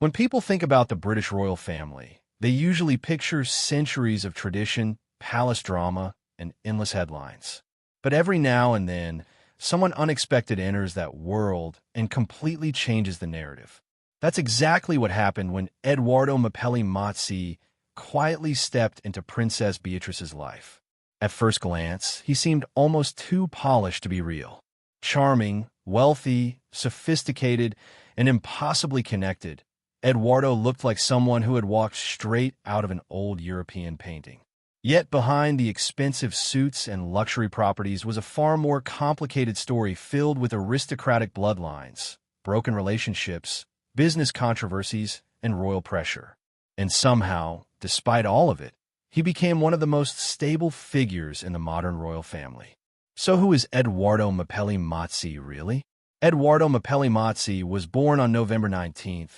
When people think about the British royal family, they usually picture centuries of tradition, palace drama, and endless headlines. But every now and then, someone unexpected enters that world and completely changes the narrative. That's exactly what happened when Edoardo Mapelli Mozzi quietly stepped into Princess Beatrice's life. At first glance, he seemed almost too polished to be real. Charming, wealthy, sophisticated, and impossibly connected, Edoardo looked like someone who had walked straight out of an old European painting. Yet behind the expensive suits and luxury properties was a far more complicated story filled with aristocratic bloodlines, broken relationships, business controversies, and royal pressure. And somehow, despite all of it, he became one of the most stable figures in the modern royal family. So who is Edoardo Mapelli really? Edoardo Mapelli Mozzi was born on November 19,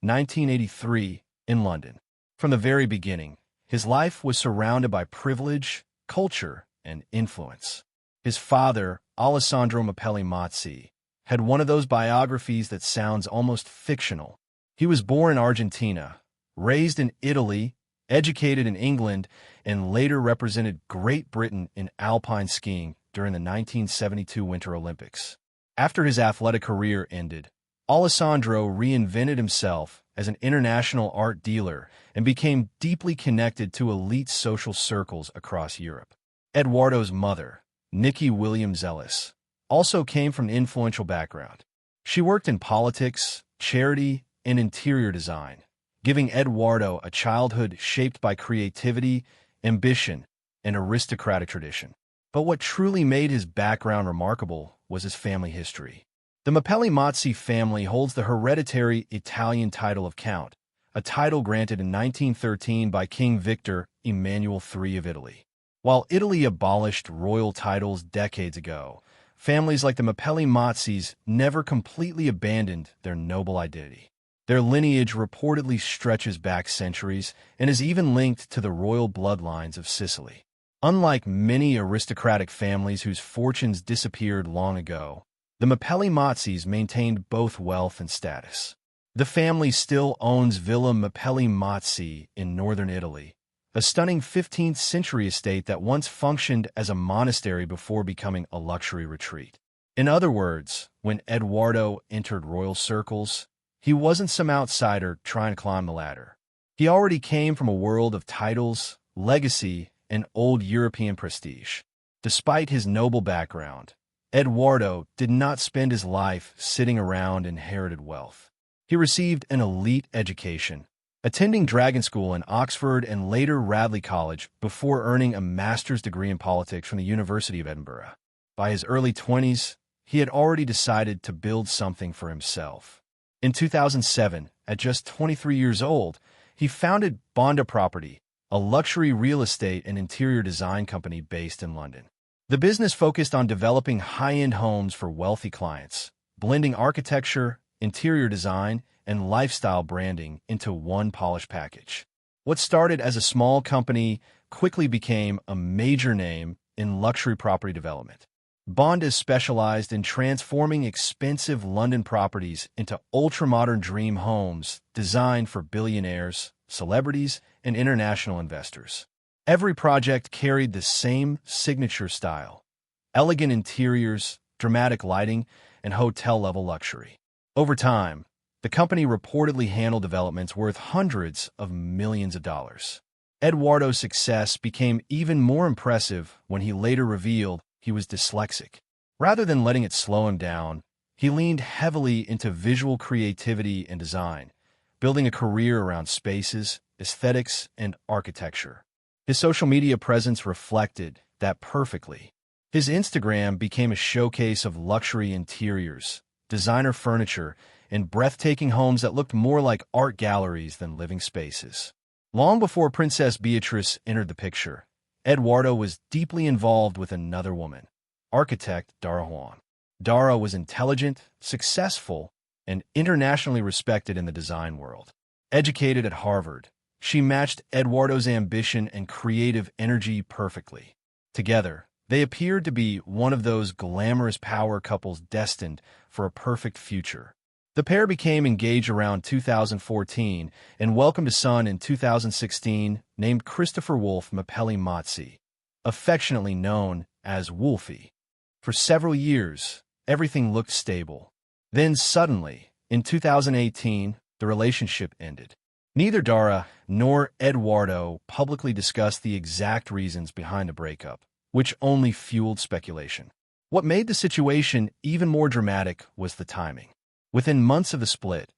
1983, in London. From the very beginning, his life was surrounded by privilege, culture, and influence. His father, Alessandro Mapelli Mozzi, had one of those biographies that sounds almost fictional. He was born in Argentina, raised in Italy, educated in England, and later represented Great Britain in alpine skiing during the 1972 Winter Olympics. After his athletic career ended, Alessandro reinvented himself as an international art dealer and became deeply connected to elite social circles across Europe. Edoardo's mother, Nikki Williams Ellis, also came from an influential background. She worked in politics, charity, and interior design, giving Edoardo a childhood shaped by creativity, ambition, and aristocratic tradition. But what truly made his background remarkable was his family history. The Mapelli Mozzi family holds the hereditary Italian title of Count, a title granted in 1913 by King Victor Emmanuel III of Italy. While Italy abolished royal titles decades ago, families like the Mapelli Mozzis never completely abandoned their noble identity. Their lineage reportedly stretches back centuries and is even linked to the royal bloodlines of Sicily. Unlike many aristocratic families whose fortunes disappeared long ago, the Mapelli Mozzis maintained both wealth and status. The family still owns Villa Mapelli Mozzi in northern Italy, a stunning 15th-century estate that once functioned as a monastery before becoming a luxury retreat. In other words, when Edoardo entered royal circles, he wasn't some outsider trying to climb the ladder. He already came from a world of titles, legacy, and old European prestige. Despite his noble background, Edoardo did not spend his life sitting around inherited wealth. He received an elite education, attending Dragon School in Oxford and later Radley College before earning a master's degree in politics from the University of Edinburgh. By his early 20s, he had already decided to build something for himself. In 2007, at just 23 years old, he founded Bonda Property, a luxury real estate and interior design company based in London. The business focused on developing high-end homes for wealthy clients, blending architecture, interior design, and lifestyle branding into one polished package. What started as a small company quickly became a major name in luxury property development. Bond is specialized in transforming expensive London properties into ultra-modern dream homes designed for billionaires, celebrities, and international investors. Every project carried the same signature style: elegant interiors, dramatic lighting, and hotel-level luxury. Over time, the company reportedly handled developments worth hundreds of millions of dollars. Edoardo's success became even more impressive when he later revealed he was dyslexic. Rather than letting it slow him down, he leaned heavily into visual creativity and design, building a career around spaces, aesthetics, and architecture. His social media presence reflected that perfectly. His Instagram became a showcase of luxury interiors, designer furniture, and breathtaking homes that looked more like art galleries than living spaces. Long before Princess Beatrice entered the picture, Edoardo was deeply involved with another woman, architect Dara Juan. Dara was intelligent, successful, and internationally respected in the design world. Educated at Harvard, she matched Edoardo's ambition and creative energy perfectly. Together, they appeared to be one of those glamorous power couples destined for a perfect future. The pair became engaged around 2014 and welcomed a son in 2016 named Christopher Wolf Mapelli Mozzi, affectionately known as Wolfie. For several years, everything looked stable. Then suddenly, in 2018, the relationship ended. Neither Dara nor Edoardo publicly discussed the exact reasons behind the breakup, which only fueled speculation. What made the situation even more dramatic was the timing. Within months of the split,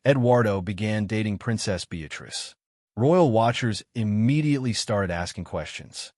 Edoardo began dating Princess Beatrice. Royal watchers immediately started asking questions.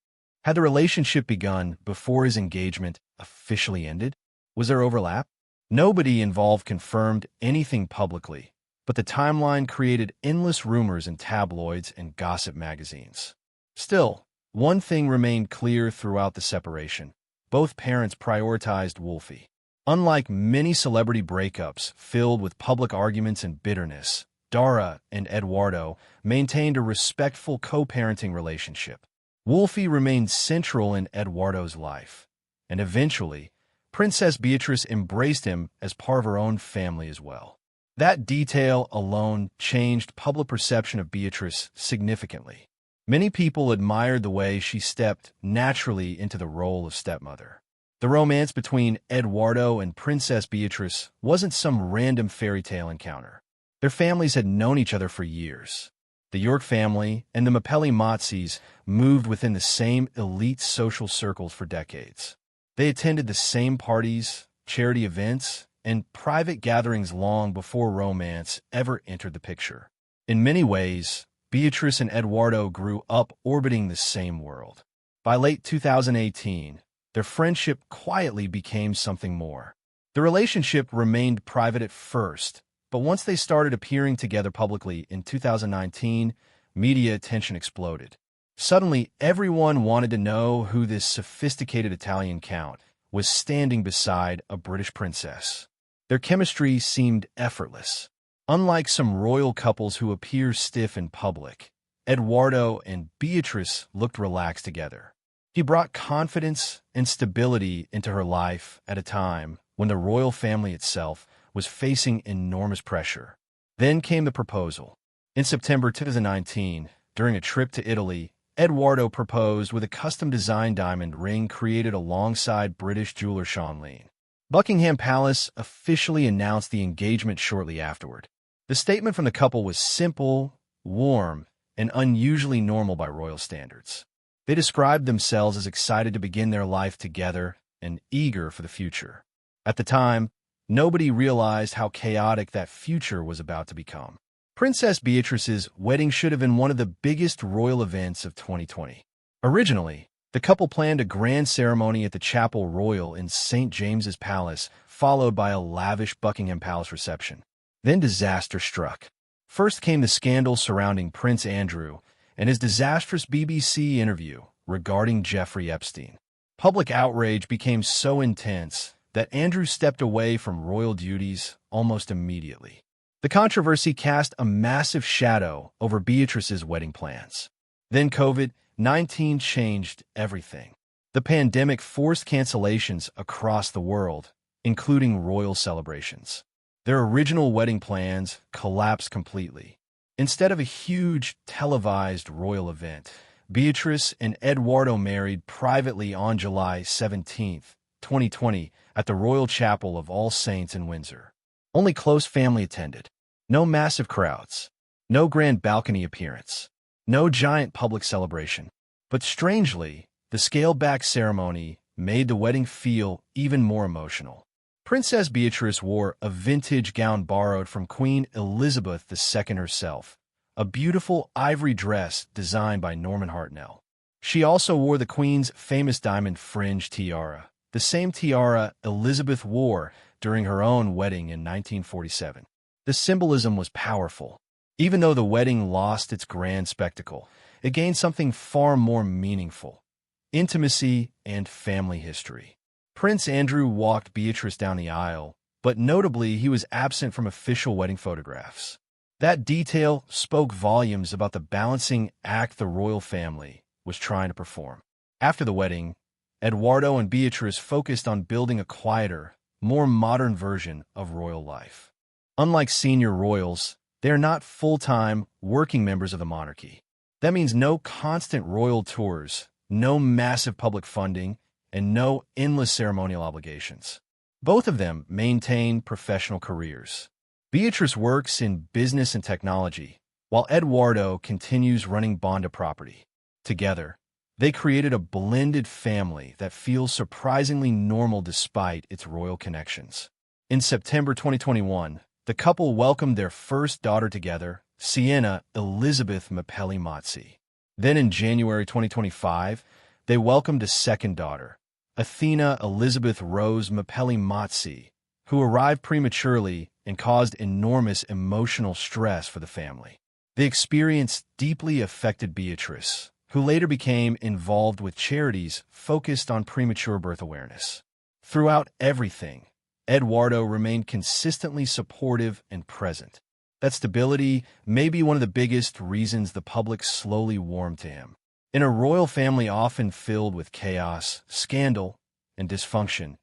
Had the relationship begun before his engagement officially ended? Was there overlap? Nobody involved confirmed anything publicly, but the timeline created endless rumors in tabloids and gossip magazines. Still, one thing remained clear throughout the separation. Both parents prioritized Wolfie. Unlike many celebrity breakups filled with public arguments and bitterness, Dara and Edoardo maintained a respectful co-parenting relationship. Wolfie remained central in Edoardo's life, and eventually, Princess Beatrice embraced him as part of her own family as well. That detail alone changed public perception of Beatrice significantly. Many people admired the way she stepped naturally into the role of stepmother. The romance between Edoardo and Princess Beatrice wasn't some random fairy tale encounter. Their families had known each other for years. The York family and the Mapelli Mozzis moved within the same elite social circles for decades. They attended the same parties, charity events, and private gatherings long before romance ever entered the picture. In many ways, Beatrice and Edoardo grew up orbiting the same world. By late 2018, their friendship quietly became something more. The relationship remained private at first, but once they started appearing together publicly in 2019, media attention exploded. Suddenly, everyone wanted to know who this sophisticated Italian count was standing beside a British princess. Their chemistry seemed effortless. Unlike some royal couples who appear stiff in public, Edoardo and Beatrice looked relaxed together. He brought confidence and stability into her life at a time when the royal family itself was facing enormous pressure. Then came the proposal. In September 2019, during a trip to Italy, Edoardo proposed with a custom-designed diamond ring created alongside British jeweler Sean Lean. Buckingham Palace officially announced the engagement shortly afterward. The statement from the couple was simple, warm, and unusually normal by royal standards. They described themselves as excited to begin their life together and eager for the future. At the time, nobody realized how chaotic that future was about to become. Princess Beatrice's wedding should have been one of the biggest royal events of 2020. Originally, the couple planned a grand ceremony at the Chapel Royal in St. James's Palace, followed by a lavish Buckingham Palace reception. Then disaster struck. First came the scandal surrounding Prince Andrew and his disastrous BBC interview regarding Jeffrey Epstein. Public outrage became so intense that Andrew stepped away from royal duties almost immediately. The controversy cast a massive shadow over Beatrice's wedding plans. Then COVID-19 changed everything. The pandemic forced cancellations across the world, including royal celebrations. Their original wedding plans collapsed completely. Instead of a huge, televised royal event, Beatrice and Edoardo married privately on July 17, 2020, at the Royal Chapel of All Saints in Windsor. Only close family attended. No massive crowds. No grand balcony appearance. No giant public celebration. But strangely, the scaled-back ceremony made the wedding feel even more emotional. Princess Beatrice wore a vintage gown borrowed from Queen Elizabeth II herself, a beautiful ivory dress designed by Norman Hartnell. She also wore the Queen's famous diamond fringe tiara, the same tiara Elizabeth wore during her own wedding in 1947. The symbolism was powerful. Even though the wedding lost its grand spectacle, it gained something far more meaningful: intimacy and family history. Prince Andrew walked Beatrice down the aisle, but notably he was absent from official wedding photographs. That detail spoke volumes about the balancing act the royal family was trying to perform. After the wedding, Edoardo and Beatrice focused on building a quieter, more modern version of royal life. Unlike senior royals, they are not full-time, working members of the monarchy. That means no constant royal tours, no massive public funding, and no endless ceremonial obligations. Both of them maintain professional careers. Beatrice works in business and technology, while Edoardo continues running Bonda property. Together, they created a blended family that feels surprisingly normal despite its royal connections. In September 2021, the couple welcomed their first daughter together, Sienna Elizabeth Mapelli Mozzi. Then in January 2025, they welcomed a second daughter, Athena Elizabeth Rose Mapelli Mozzi, who arrived prematurely and caused enormous emotional stress for the family. The experience deeply affected Beatrice, who later became involved with charities focused on premature birth awareness. Throughout everything, Edoardo remained consistently supportive and present. That stability may be one of the biggest reasons the public slowly warmed to him. In a royal family often filled with chaos, scandal, and dysfunction,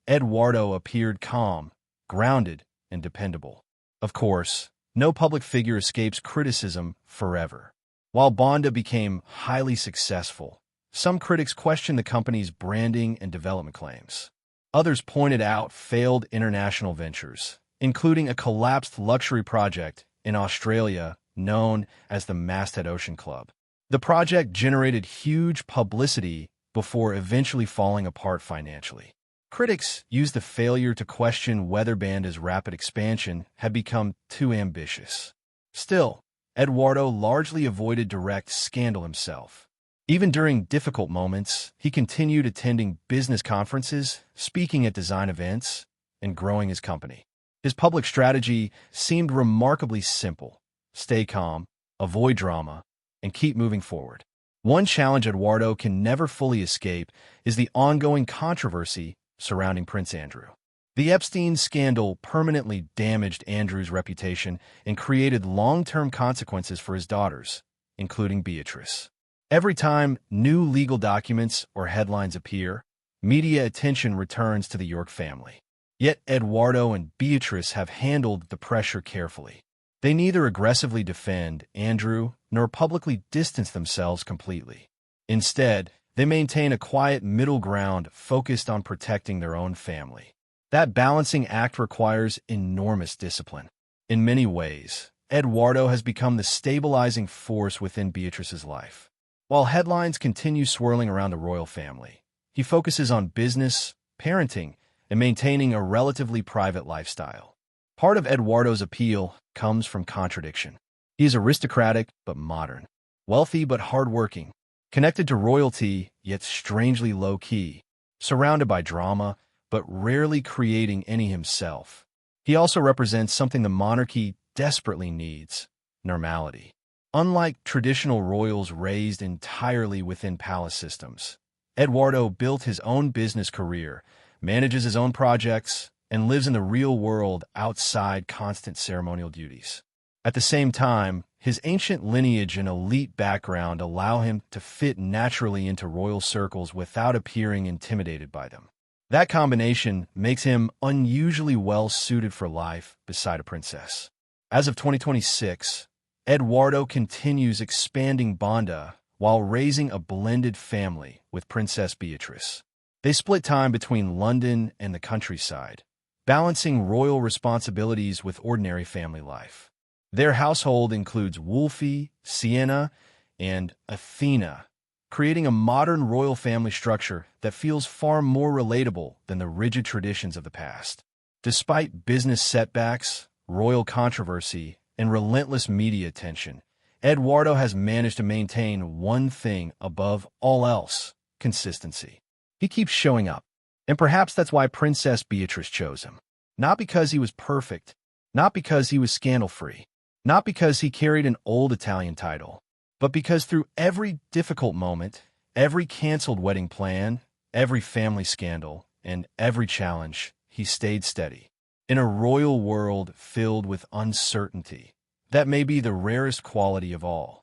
Edoardo appeared calm, grounded, and dependable. Of course, no public figure escapes criticism forever. While Bonda became highly successful, some critics questioned the company's branding and development claims. Others pointed out failed international ventures, including a collapsed luxury project in Australia known as the Masthead Ocean Club. The project generated huge publicity before eventually falling apart financially. Critics used the failure to question whether Bonda's rapid expansion had become too ambitious. Still, Edoardo largely avoided direct scandal himself. Even during difficult moments, he continued attending business conferences, speaking at design events, and growing his company. His public strategy seemed remarkably simple: stay calm, avoid drama, and keep moving forward. One challenge Edoardo can never fully escape is the ongoing controversy surrounding Prince Andrew. The Epstein scandal permanently damaged Andrew's reputation and created long-term consequences for his daughters, including Beatrice. Every time new legal documents or headlines appear, media attention returns to the York family. Yet Edoardo and Beatrice have handled the pressure carefully. They neither aggressively defend Andrew nor publicly distance themselves completely. Instead, they maintain a quiet middle ground focused on protecting their own family. That balancing act requires enormous discipline. In many ways, Edoardo has become the stabilizing force within Beatrice's life. While headlines continue swirling around the royal family, he focuses on business, parenting, and maintaining a relatively private lifestyle. Part of Edoardo's appeal comes from contradiction. He is aristocratic but modern, wealthy but hardworking, connected to royalty yet strangely low-key, surrounded by drama but rarely creating any himself. He also represents something the monarchy desperately needs: normality. Unlike traditional royals raised entirely within palace systems, Edoardo built his own business career, manages his own projects, and lives in the real world outside constant ceremonial duties. At the same time, his ancient lineage and elite background allow him to fit naturally into royal circles without appearing intimidated by them. That combination makes him unusually well-suited for life beside a princess. As of 2026, Edoardo continues expanding Bonda while raising a blended family with Princess Beatrice. They split time between London and the countryside, balancing royal responsibilities with ordinary family life. Their household includes Wolfie, Sienna, and Athena, creating a modern royal family structure that feels far more relatable than the rigid traditions of the past. Despite business setbacks, royal controversy, and relentless media attention, Edoardo has managed to maintain one thing above all else: consistency. He keeps showing up, and perhaps that's why Princess Beatrice chose him. Not because he was perfect, not because he was scandal-free, not because he carried an old Italian title, but because through every difficult moment, every canceled wedding plan, every family scandal, and every challenge, he stayed steady. In a royal world filled with uncertainty, that may be the rarest quality of all.